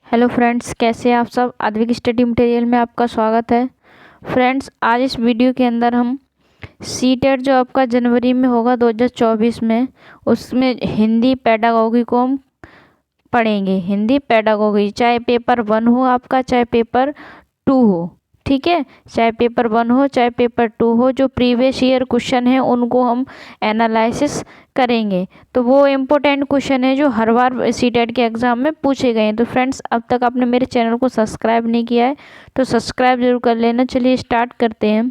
Hello friends, कैसे हैं आप सब। आद्विक स्टडी मटेरियल में आपका स्वागत है। फ्रेंड्स, आज इस वीडियो के अंदर हम सीटेट जो आपका जनवरी में होगा 2024 में, उसमें हिंदी पेडागोगी को हम पढ़ेंगे। हिंदी पेडागोगी, चाहे पेपर 1 हो आपका, चाहे पेपर 2 हो, ठीक है। चाहे पेपर 1 हो चाहे पेपर 2 हो, जो प्रीवियस ईयर क्वेश्चन है उनको हम एनालिसिस करेंगे। तो वो इम्पोर्टेंट क्वेश्चन है जो हर बार सीटेट के एग्ज़ाम में पूछे गए हैं। तो फ्रेंड्स, अब तक आपने मेरे चैनल को सब्सक्राइब नहीं किया है तो सब्सक्राइब जरूर कर लेना। चलिए स्टार्ट करते हैं।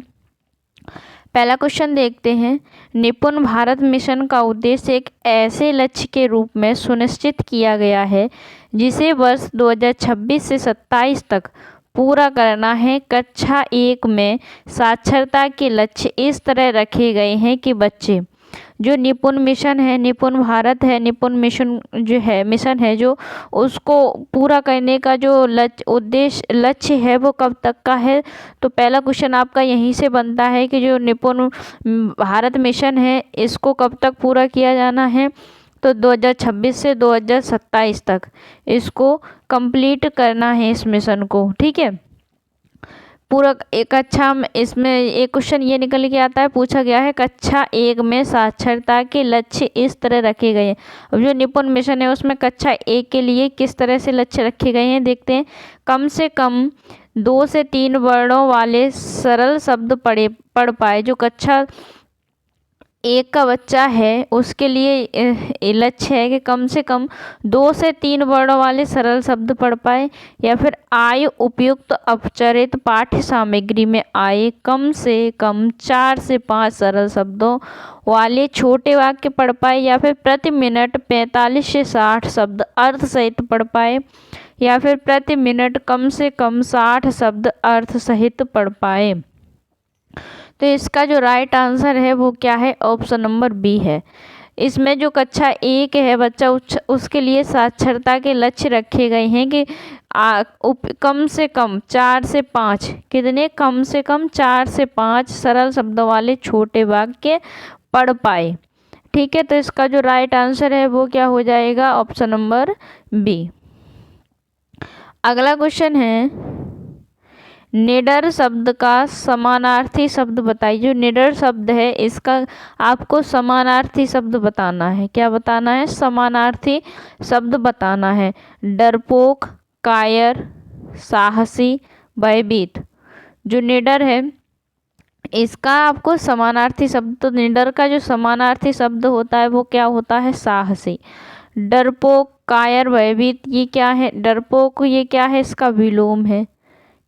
पहला क्वेश्चन देखते हैं। निपुण भारत मिशन का उद्देश्य एक ऐसे लक्ष्य के रूप में सुनिश्चित किया गया है जिसे वर्ष 2026 से 27 तक पूरा करना है। कक्षा 1 में साक्षरता के लक्ष्य इस तरह रखे गए हैं कि बच्चे जो निपुण मिशन है, निपुण भारत है, निपुण मिशन जो है, मिशन है जो, उसको पूरा करने का जो लक्ष्य है वो कब तक का है। तो पहला क्वेश्चन आपका यहीं से बनता है कि जो निपुण भारत मिशन है इसको कब तक पूरा किया जाना है। तो 2026 से 2027 तक इसको कंप्लीट करना है, इस मिशन को, ठीक है। पूरा एक अच्छा इसमें एक क्वेश्चन ये निकल के आता है, पूछा गया है कक्षा 1 में साक्षरता के लक्ष्य इस तरह रखे गए हैं। अब जो निपुण मिशन है उसमें कक्षा 1 के लिए किस तरह से लक्ष्य रखे गए हैं देखते हैं। कम से कम 2 से 3 वर्णों वाले सरल शब्द पढ़ पाए। जो कक्षा 1 का बच्चा है उसके लिए लक्ष्य है कि कम से कम 2 से 3 वर्णों वाले सरल शब्द पढ़ पाए, या फिर आय उपयुक्त अपचरित पाठ्य सामग्री में आए कम से कम 4 से 5 सरल शब्दों वाले छोटे वाक्य पढ़ पाए, या फिर प्रति मिनट 45 से 60 शब्द अर्थ सहित पढ़ पाए, या फिर प्रति मिनट कम से कम 60 शब्द अर्थ सहित पढ़ पाए। तो इसका जो राइट आंसर है वो क्या है, ऑप्शन नंबर बी है। इसमें जो कक्षा 1 है बच्चा, उसके लिए साक्षरता के लक्ष्य रखे गए हैं कि कम से कम 4 से 5, कितने, कम से कम 4 से 5 सरल शब्दों वाले छोटे वाक्य पढ़ पाए, ठीक है। तो इसका जो राइट आंसर है वो क्या हो जाएगा, ऑप्शन नंबर बी। अगला क्वेश्चन है, निडर शब्द का समानार्थी शब्द बताइए। जो निडर शब्द है इसका आपको समानार्थी शब्द बताना है। क्या बताना है, समानार्थी शब्द बताना है। डरपोक, कायर, साहसी, भयभीत। जो निडर है इसका आपको समानार्थी शब्द, तो निडर का जो समानार्थी शब्द होता है वो क्या होता है, साहसी। डरपोक, कायर, भयभीत, ये क्या है, डरपोक ये क्या है, इसका विलोम है,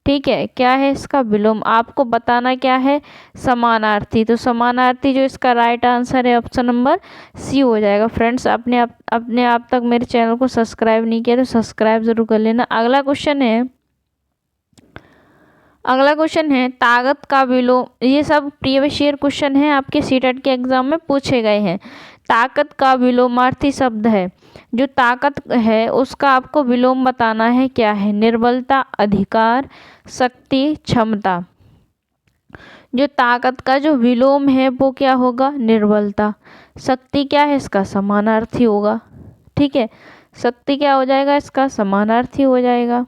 ठीक है। क्या है इसका विलोम, आपको बताना क्या है, समानार्थी। तो समानार्थी जो इसका राइट आंसर है ऑप्शन नंबर सी हो जाएगा। फ्रेंड्स, अपने आप तक मेरे चैनल को सब्सक्राइब नहीं किया तो सब्सक्राइब जरूर कर लेना। अगला क्वेश्चन है ताकत का विलोम। ये सब प्रीवियस ईयर क्वेश्चन है, आपके सीटेट के एग्जाम में पूछे गए हैं। ताकत का विलोमार्थी शब्द है। जो ताकत है उसका आपको विलोम बताना है, क्या है, निर्बलता, अधिकार, शक्ति, क्षमता। जो ताकत का जो विलोम है वो क्या होगा, निर्बलता। शक्ति क्या है, इसका समानार्थी होगा, ठीक है। शक्ति क्या हो जाएगा, इसका समानार्थी हो जाएगा।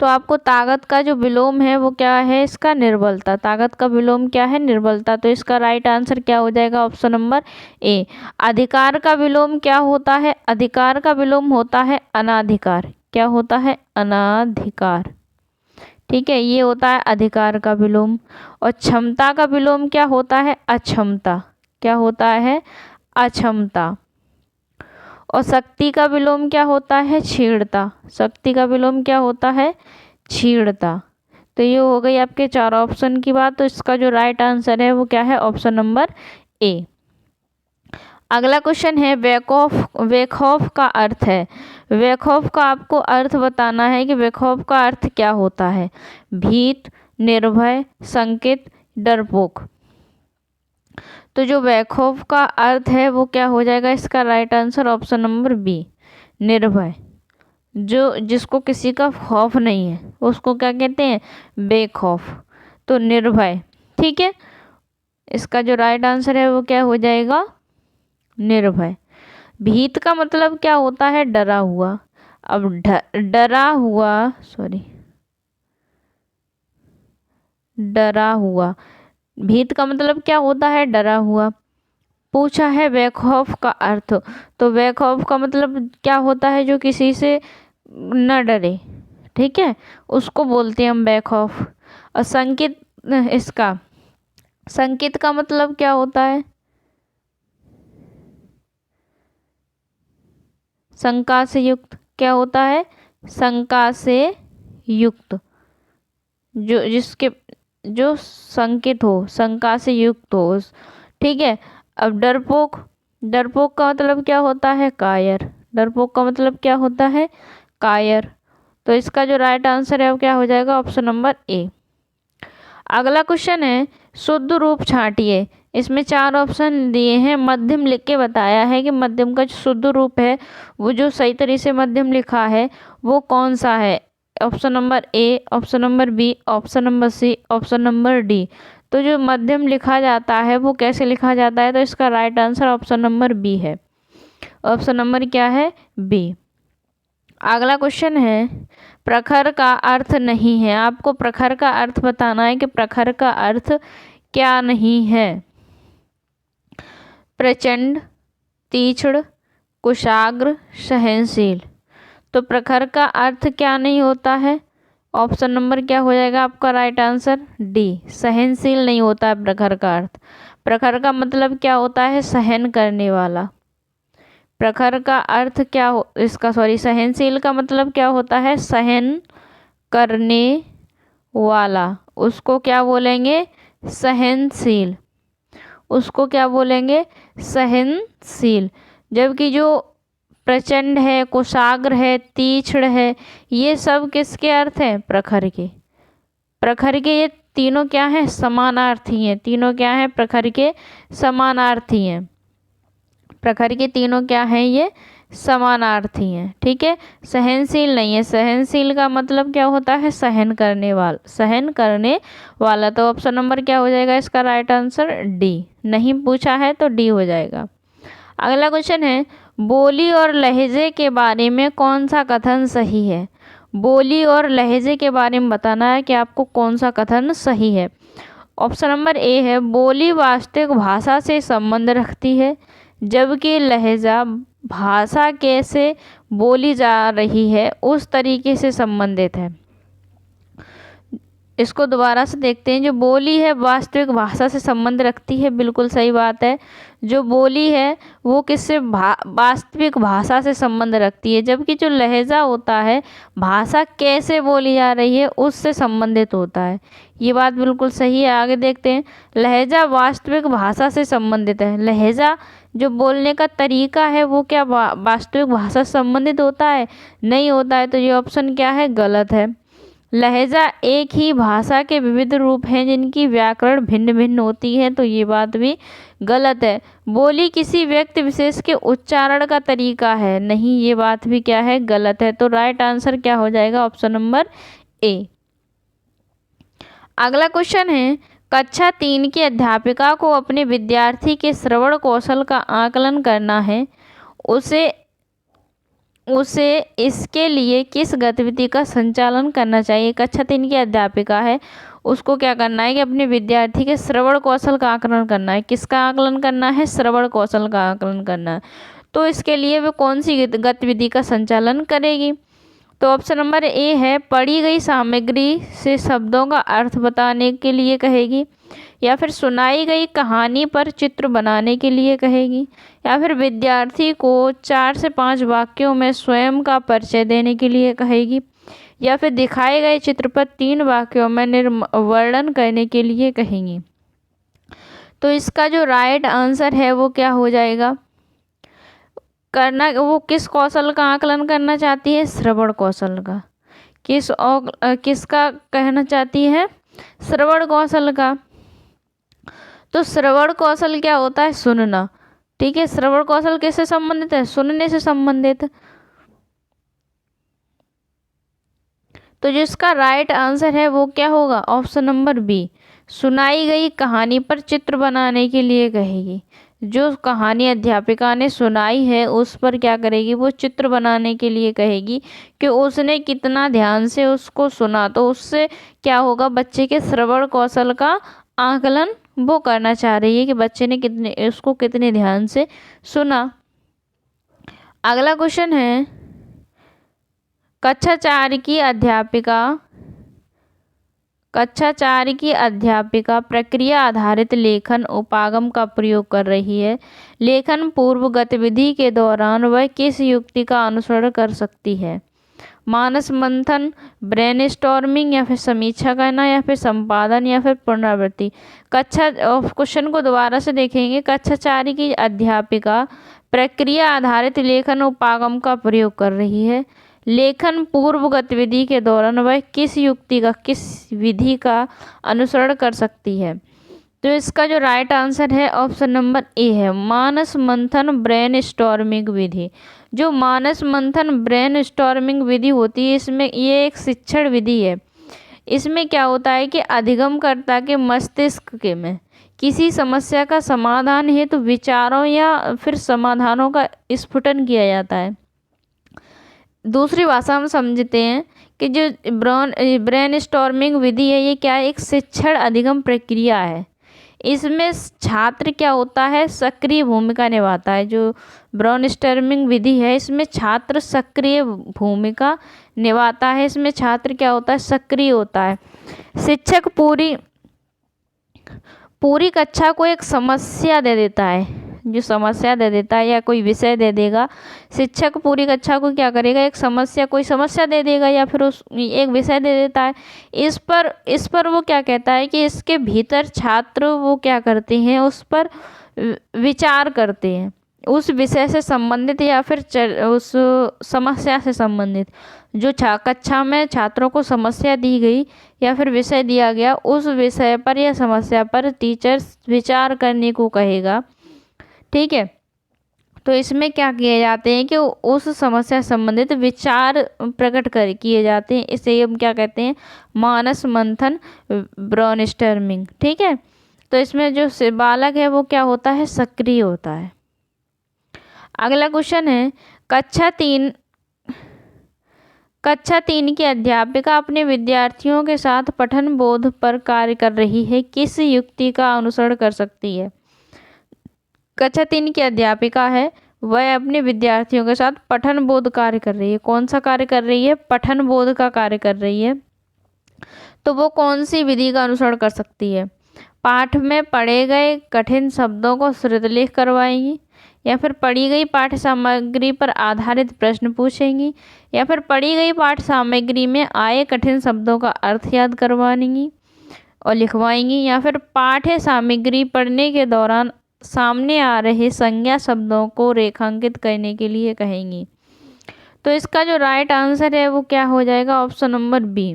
तो आपको ताकत का जो विलोम है वो क्या है, इसका निर्बलता। ताकत का विलोम क्या है, निर्बलता। तो इसका राइट आंसर क्या हो जाएगा, ऑप्शन नंबर ए। अधिकार का विलोम क्या होता है, अधिकार का विलोम होता है अनाधिकार। क्या होता है, अनाधिकार, ठीक है। ये होता है अधिकार का विलोम। और क्षमता का विलोम क्या होता है, अक्षमता। क्या होता है, अक्षमता। और शक्ति का विलोम क्या होता है, क्षीणता। शक्ति का विलोम क्या होता है, क्षीणता। तो ये हो गई आपके 4 ऑप्शन की बात। तो इसका जो राइट आंसर है वो क्या है, ऑप्शन नंबर ए। अगला क्वेश्चन है वेखौफ का अर्थ है। वेखौफ का आपको अर्थ बताना है कि वेखौफ का अर्थ क्या होता है। भीत, निर्भय, संकित, डरपोक। तो जो वैखौफ का अर्थ है वो क्या हो जाएगा, इसका right answer option number B, निर्भय। जो जिसको किसी का खौफ नहीं है उसको क्या कहते हैं, बेखौफ। तो निर्भय, ठीक है। इसका जो राइट आंसर है वो क्या हो जाएगा, निर्भय। भीत का मतलब क्या होता है, डरा हुआ। अब डरा हुआ, सॉरी, डरा हुआ, भीत का मतलब क्या होता है? डरा हुआ। पूछा है बेखौफ का अर्थ, तो बेखौफ का मतलब क्या होता है? जो किसी से न डरे, ठीक है, उसको बोलते हैं हम बेखौफ। और संकित, इसका संकित का मतलब क्या होता है? शंका से युक्त, क्या होता है? शंका से युक्त, जो जिसके जो संकित हो, शंका से युक्त हो, ठीक है। अब डरपोक, डरपोक का मतलब क्या होता है? कायर। डरपोक का मतलब क्या होता है? कायर। तो इसका जो राइट आंसर है वो क्या हो जाएगा? ऑप्शन नंबर ए। अगला क्वेश्चन है शुद्ध रूप छांटिए। इसमें 4 ऑप्शन दिए हैं, मध्यम लिख के बताया है कि मध्यम का जो शुद्ध रूप है, वो जो सही तरीके से मध्यम लिखा है वो कौन सा है? Option number A, option number B, option number C, option number D. तो जो मध्यम लिखा जाता है वो कैसे लिखा जाता है? तो इसका right answer option number B है। ऑप्शन नंबर क्या है? बी। अगला क्वेश्चन है प्रखर का अर्थ नहीं है। आपको प्रखर का अर्थ बताना है कि प्रखर का अर्थ क्या नहीं है? प्रचंड, तीक्ष्ण, कुशाग्र, सहनशील। तो प्रखर का अर्थ क्या नहीं होता है? ऑप्शन नंबर क्या हो जाएगा आपका राइट आंसर? डी, सहनशील नहीं होता है प्रखर का अर्थ। प्रखर का मतलब क्या होता है? सहन करने वाला। प्रखर का अर्थ क्या हो इसका, सॉरी, सहनशील का मतलब क्या होता है? सहन करने वाला, उसको क्या बोलेंगे? सहनशील। उसको क्या बोलेंगे? सहनशील। जबकि जो प्रचंड है, कुशाग्र है, तीक्ष्ण है, ये सब किसके अर्थ हैं? प्रखर के। प्रखर के ये तीनों क्या हैं? समानार्थी हैं। तीनों क्या हैं? प्रखर के समानार्थी हैं। प्रखर के तीनों क्या हैं? ये समानार्थी हैं, ठीक है। सहनशील नहीं है। सहनशील का मतलब क्या होता है? सहन करने वाला, सहन करने वाला। तो ऑप्शन नंबर क्या हो जाएगा इसका राइट आंसर? डी। नहीं पूछा है तो डी हो जाएगा। अगला क्वेश्चन है बोली और लहजे के बारे में कौन सा कथन सही है? बोली और लहजे के बारे में बताना है कि आपको कौन सा कथन सही है। ऑप्शन नंबर ए है बोली वास्तविक भाषा से संबंध रखती है, जबकि लहजा भाषा कैसे बोली जा रही है उस तरीके से संबंधित है। इसको दोबारा से देखते हैं। जो बोली है वास्तविक भाषा से संबंध रखती है, बिल्कुल सही बात है। जो बोली है वो किससे? वास्तविक भाषा से संबंध रखती है, जबकि जो लहजा होता है भाषा कैसे बोली जा रही है उससे संबंधित होता है। ये बात बिल्कुल सही है। आगे देखते हैं। लहजा वास्तविक भाषा से संबंधित है। लहजा जो बोलने का तरीका है वो क्या वास्तविक भाषा से संबंधित होता है? नहीं होता है। तो ये ऑप्शन क्या है? गलत है। लहजा एक ही भाषा के विविध रूप हैं जिनकी व्याकरण भिन्न भिन्न होती है, तो ये बात भी गलत है। बोली किसी व्यक्ति विशेष के उच्चारण का तरीका है, नहीं, ये बात भी क्या है? गलत है। तो राइट आंसर क्या हो जाएगा? ऑप्शन नंबर ए। अगला क्वेश्चन है कक्षा 3 की अध्यापिका को अपने विद्यार्थी के श्रवण कौशल का आकलन करना है। उसे इसके लिए किस गतिविधि का संचालन करना चाहिए? कक्षा 3 की अध्यापिका है, उसको क्या करना है कि अपने विद्यार्थी के श्रवण कौशल का आकलन करना है। किसका आकलन करना है? श्रवण कौशल का आकलन करना है। तो इसके लिए वो कौन सी गतिविधि का संचालन करेगी? तो ऑप्शन नंबर ए है पढ़ी गई सामग्री से शब्दों का अर्थ बताने के लिए कहेगी, या फिर सुनाई गई कहानी पर चित्र बनाने के लिए कहेगी, या फिर विद्यार्थी को 4 से 5 वाक्यों में स्वयं का परिचय देने के लिए कहेगी, या फिर दिखाए गए चित्र पर 3 वाक्यों में वर्णन करने के लिए कहेंगी। तो इसका जो राइट आंसर है वो क्या हो जाएगा? वो किस कौशल का आकलन करना चाहती है? श्रवण कौशल का। किसका कहना चाहती है? श्रवण कौशल का। तो श्रवण कौशल क्या होता है? सुनना, ठीक है। श्रवण कौशल किससे संबंधित है? सुनने से संबंधित। तो जिसका राइट आंसर है वो क्या होगा? ऑप्शन नंबर बी, सुनाई गई कहानी पर चित्र बनाने के लिए कहेगी। जो कहानी अध्यापिका ने सुनाई है उस पर क्या करेगी, वो चित्र बनाने के लिए कहेगी कि उसने कितना ध्यान से उसको सुना। तो उससे क्या होगा, बच्चे के श्रवण कौशल का आकलन वो करना चाह रही है कि बच्चे ने उसको कितने ध्यान से सुना। अगला क्वेश्चन है, कक्षा 4 की अध्यापिका प्रक्रिया आधारित लेखन उपागम का प्रयोग कर रही है। लेखन पूर्व गतिविधि के दौरान वह किस युक्ति का अनुसरण कर सकती है? मानस मंथन, ब्रेनस्टॉर्मिंग, या फिर समीक्षा करना, या फिर संपादन, या फिर पुनरावृत्ति। क्वेश्चन को दोबारा से देखेंगे। कक्षा 4 की अध्यापिका प्रक्रिया आधारित लेखन उपागम का प्रयोग कर रही है। लेखन पूर्व गतिविधि के दौरान वह किस युक्ति का, किस विधि का अनुसरण कर सकती है? तो इसका जो राइट आंसर है ऑप्शन नंबर ए है, मानस मंथन ब्रेनस्टॉर्मिंग विधि। जो मानस मंथन ब्रेनस्टॉर्मिंग विधि होती है, इसमें ये एक शिक्षण विधि है। इसमें क्या होता है कि अधिगमकर्ता के मस्तिष्क के में किसी समस्या का समाधान हेतु विचारों या फिर समाधानों का स्फुटन किया जाता है। दूसरी भाषा हम समझते हैं कि जो ब्रेनस्टॉर्मिंग विधि है, ये क्या है, एक शिक्षण अधिगम प्रक्रिया है। इसमें छात्र क्या होता है, सक्रिय भूमिका निभाता है। जो ब्रेनस्टॉर्मिंग विधि है, इसमें छात्र सक्रिय भूमिका निभाता है। इसमें छात्र क्या होता है, सक्रिय होता है। शिक्षक पूरी कक्षा को एक समस्या दे देता है, जो समस्या दे देता है या कोई विषय दे देगा। शिक्षक पूरी कक्षा को क्या करेगा, एक समस्या, कोई समस्या दे देगा या फिर उस एक विषय दे देता है। इस पर वो क्या कहता है कि इसके भीतर छात्र वो क्या करते हैं, उस पर विचार करते हैं, उस विषय से संबंधित या फिर उस समस्या से संबंधित। जो कक्षा में छात्रों को समस्या दी गई या फिर विषय दिया गया, उस विषय पर या समस्या पर टीचर्स विचार करने को कहेगा। ठीक है, तो इसमें क्या किए जाते हैं कि उस समस्या संबंधित विचार प्रकट किए जाते हैं। इसे हम क्या कहते हैं, मानस मंथन ब्रेनस्टॉर्मिंग। ठीक है, तो इसमें जो बालक है वो क्या होता है, सक्रिय होता है। अगला क्वेश्चन है, कक्षा 3 की अध्यापिका अपने विद्यार्थियों के साथ पठन बोध पर कार्य कर रही है, किस युक्ति का अनुसरण कर सकती है? कक्षा 3 की अध्यापिका है, वह अपने विद्यार्थियों के साथ पठन बोध कार्य कर रही है। कौन सा कार्य कर रही है, पठन बोध का कार्य कर रही है। तो वो कौन सी विधि का अनुसरण कर सकती है? पाठ में पढ़े गए कठिन शब्दों को श्रुतलेख करवाएंगी, या फिर पढ़ी गई पाठ्य सामग्री पर आधारित प्रश्न पूछेंगी, या फिर पढ़ी गई पाठ्य सामग्री में आए कठिन शब्दों का अर्थ याद करवाएंगी और लिखवाएंगी, या फिर पाठ्य सामग्री पढ़ने के दौरान सामने आ रहे संज्ञा शब्दों को रेखांकित करने के लिए कहेंगी। तो इसका जो राइट आंसर है वो क्या हो जाएगा, ऑप्शन नंबर बी।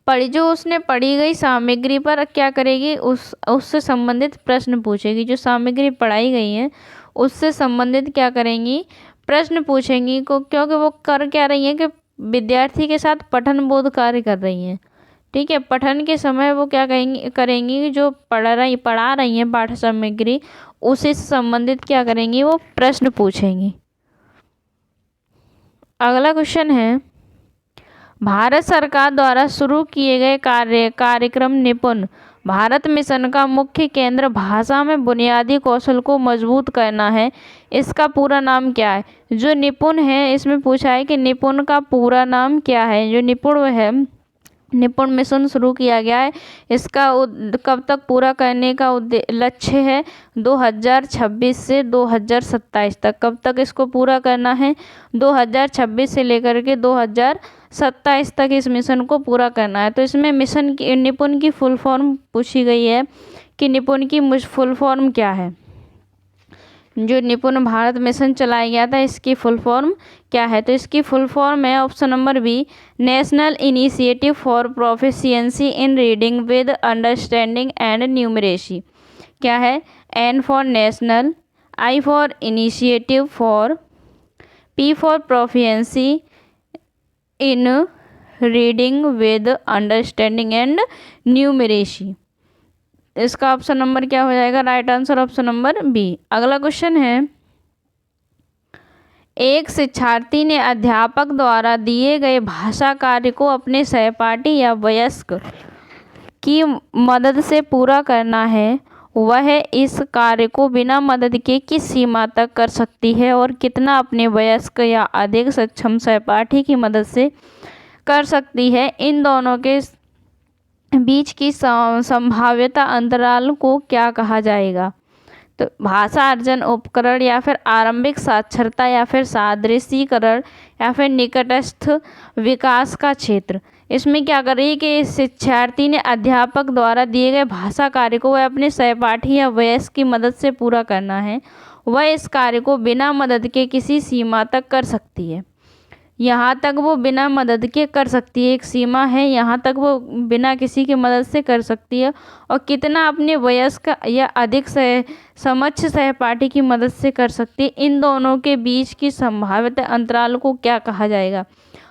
जो उसने पढ़ी गई सामग्री पर क्या करेगी, उससे संबंधित प्रश्न पूछेगी। जो सामग्री पढ़ाई गई है उससे संबंधित क्या करेंगी, प्रश्न पूछेंगी को, क्योंकि वो कर क्या रही हैं कि विद्यार्थी के साथ पठन बोध कार्य कर रही हैं। ठीक है, पठन के समय वो क्या करेंगी, जो पढ़ा रही हैं पाठ्य सामग्री, उसी से संबंधित क्या करेंगी, वो प्रश्न पूछेंगी। अगला क्वेश्चन है, भारत सरकार द्वारा शुरू किए गए कार्यक्रम निपुण भारत मिशन का मुख्य केंद्र भाषा में बुनियादी कौशल को मजबूत करना है। इसका पूरा नाम क्या है? जो निपुण है, इसमें पूछा है कि निपुण का पूरा नाम क्या है। जो निपुण है, निपुण मिशन शुरू किया गया है, इसका कब तक पूरा करने का लक्ष्य है? 2026 से 2027 तक। कब तक इसको पूरा करना है? 2026 से लेकर के 2027 तक इस मिशन को पूरा करना है। तो इसमें मिशन की निपुण की फुल फॉर्म पूछी गई है कि निपुण की फुल फॉर्म क्या है। जो निपुण भारत मिशन चलाया गया था, इसकी फुल फॉर्म क्या है? तो इसकी फुल फॉर्म है option number B, national initiative for proficiency in reading with understanding and numeracy. क्या है? N for national, I for initiative, for P for proficiency in reading with understanding and numeracy. इसका option number क्या हो जाएगा? Right answer option number B. अगला question है, एक शिक्षार्थी ने अध्यापक द्वारा दिए गए भाषा कार्य को अपने सहपाठी या वयस्क की मदद से पूरा करना है। वह इस कार्य को बिना मदद के किस सीमा तक कर सकती है और कितना अपने वयस्क या अधिक सक्षम सहपाठी की मदद से कर सकती है? इन दोनों के बीच की संभाव्यता अंतराल को क्या कहा जाएगा? तो भाषा अर्जन उपकरण, या फिर आरंभिक साक्षरता, या फिर सादृशीकरण, या फिर निकटस्थ विकास का क्षेत्र। इसमें क्या कर रही है कि शिक्षार्थी ने अध्यापक द्वारा दिए गए भाषा कार्य को वह अपने सहपाठी या वयस्क की मदद से पूरा करना है। वह इस कार्य को बिना मदद के किसी सीमा तक कर सकती है। यहाँ तक वो बिना मदद के कर सकती है, एक सीमा है, यहाँ तक वो बिना किसी की मदद से कर सकती है। और कितना अपने वयस्क या अधिक समक्ष सहपाठी की मदद से कर सकती है, इन दोनों के बीच की संभावित अंतराल को क्या कहा जाएगा?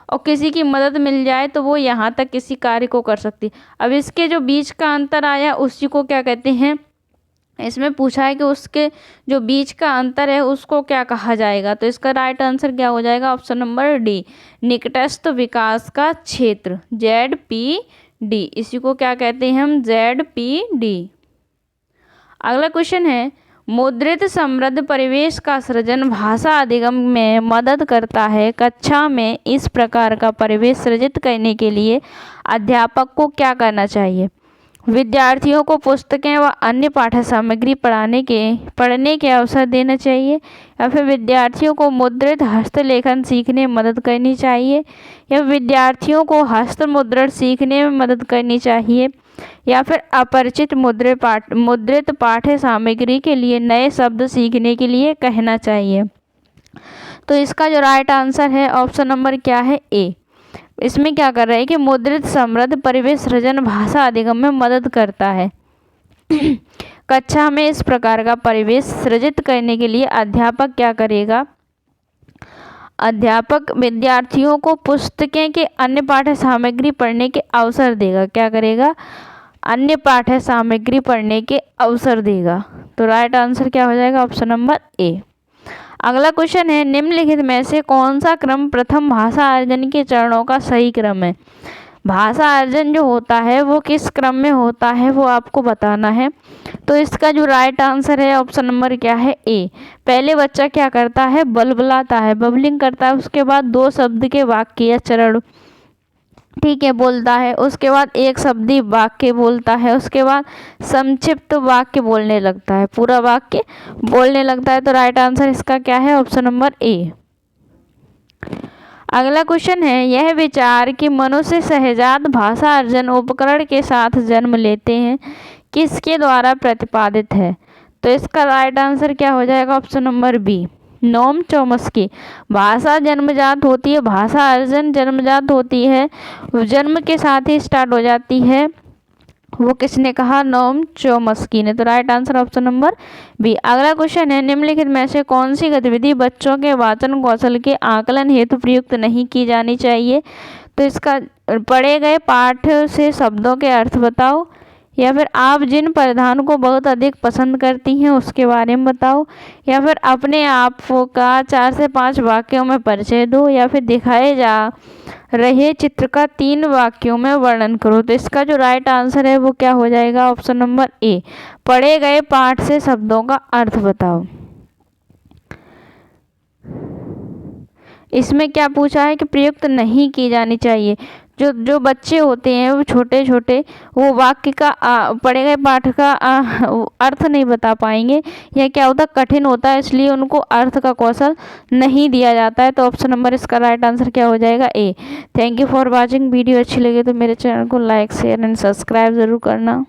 और किसी की मदद मिल जाए तो वो यहाँ तक किसी कार्य को कर सकती है। अब इसके जो बीच का अंतर आया उसी को क्या कहते हैं? इसमें पूछा है कि उसके जो बीच का अंतर है उसको क्या कहा जाएगा? तो इसका राइट आंसर क्या हो जाएगा? ऑप्शन नंबर डी, निकटस्थ विकास का क्षेत्र, ZPD। इसी को क्या कहते हैं हम? ZPD। अगला क्वेश्चन है, मुद्रित समृद्ध परिवेश का सृजन भाषा अधिगम में मदद करता है। कक्षा में इस प्रकार का परिवेश सृजित करने के लिए अध्यापक को क्या करना चाहिए? विद्यार्थियों को पुस्तकें व अन्य पाठ्य सामग्री पढ़ने के अवसर देना चाहिए, या फिर विद्यार्थियों को मुद्रित हस्तलेखन सीखने में मदद करनी चाहिए, या विद्यार्थियों को हस्त मुद्रण सीखने में मदद करनी चाहिए, या फिर अपरिचित मुद्रित पाठ्य सामग्री के लिए नए शब्द सीखने के लिए कहना चाहिए? तो इसका जो राइट आंसर है ऑप्शन नंबर क्या है? ए। इसमें क्या कर रहा है कि मुद्रित समृद्ध परिवेश सृजन भाषा अधिगम में मदद करता है। कक्षा में इस प्रकार का परिवेश सृजित करने के लिए अध्यापक क्या करेगा? अध्यापक विद्यार्थियों को पुस्तकें के अन्य पाठ्य सामग्री पढ़ने के अवसर देगा। क्या करेगा? अन्य पाठ्य सामग्री पढ़ने के अवसर देगा। तो राइट आंसर क्या हो जाएगा? ऑप्शन नंबर ए। अगला क्वेश्चन है, निम्नलिखित में से कौन सा क्रम प्रथम भाषा अर्जन के चरणों का सही क्रम है? भाषा अर्जन जो होता है वो किस क्रम में होता है वो आपको बताना है। तो इसका जो राइट आंसर है ऑप्शन नंबर क्या है? ए। पहले बच्चा क्या करता है? बलबलाता है, बबलिंग करता है, उसके बाद 2 शब्द के वाक्य या चरण, ठीक है, बोलता है, उसके बाद एक शब्दी वाक्य बोलता है, उसके बाद संक्षिप्त वाक्य बोलने लगता है, पूरा वाक्य बोलने लगता है। तो राइट आंसर इसका क्या है? ऑप्शन नंबर ए। अगला क्वेश्चन है, यह विचार कि मनुष्य सहजात भाषा अर्जन उपकरण के साथ जन्म लेते हैं किसके द्वारा प्रतिपादित है? तो इसका राइट आंसर क्या हो जाएगा? Option number B, Noam Chomsky. भाषा जन्मजात होती है, भाषा अर्जन जन्मजात होती है, जन्म के साथ ही स्टार्ट हो जाती है। वो किसने कहा? नोम चॉम्स्की ने। तो right answer option number B. अगला क्वेश्चन है, निम्नलिखित में से कौन सी गतिविधि बच्चों के वाचन कौशल के आकलन हेतु प्रयुक्त नहीं की जानी चाहिए? तो इसका पढ़े गए पाठ से शब्दों के अर्थ बताओ, या फिर आप जिन परिधान को बहुत अधिक पसंद करती हैं उसके बारे में बताओ, या फिर अपने आप का 4 से 5 वाक्यों में परिचय दो, या फिर दिखाए जा रहे चित्र का 3 वाक्यों में वर्णन करो। तो इसका जो राइट आंसर है वो क्या हो जाएगा? ऑप्शन नंबर ए, पढ़े गए पाठ से शब्दों का अर्थ बताओ। इसमें क्या पूछा है कि प्रयुक्त नहीं की जानी चाहिए। जो बच्चे होते हैं वो छोटे छोटे, वो वाक्य का पढ़े गए पाठ का अर्थ नहीं बता पाएंगे, या क्या होता कठिन होता है, इसलिए उनको अर्थ का कौशल नहीं दिया जाता है। तो ऑप्शन नंबर इसका राइट आंसर क्या हो जाएगा? A. Thank you for watching. Video अच्छी लगे तो मेरे चैनल को लाइक शेयर एंड सब्सक्राइब ज़रूर करना।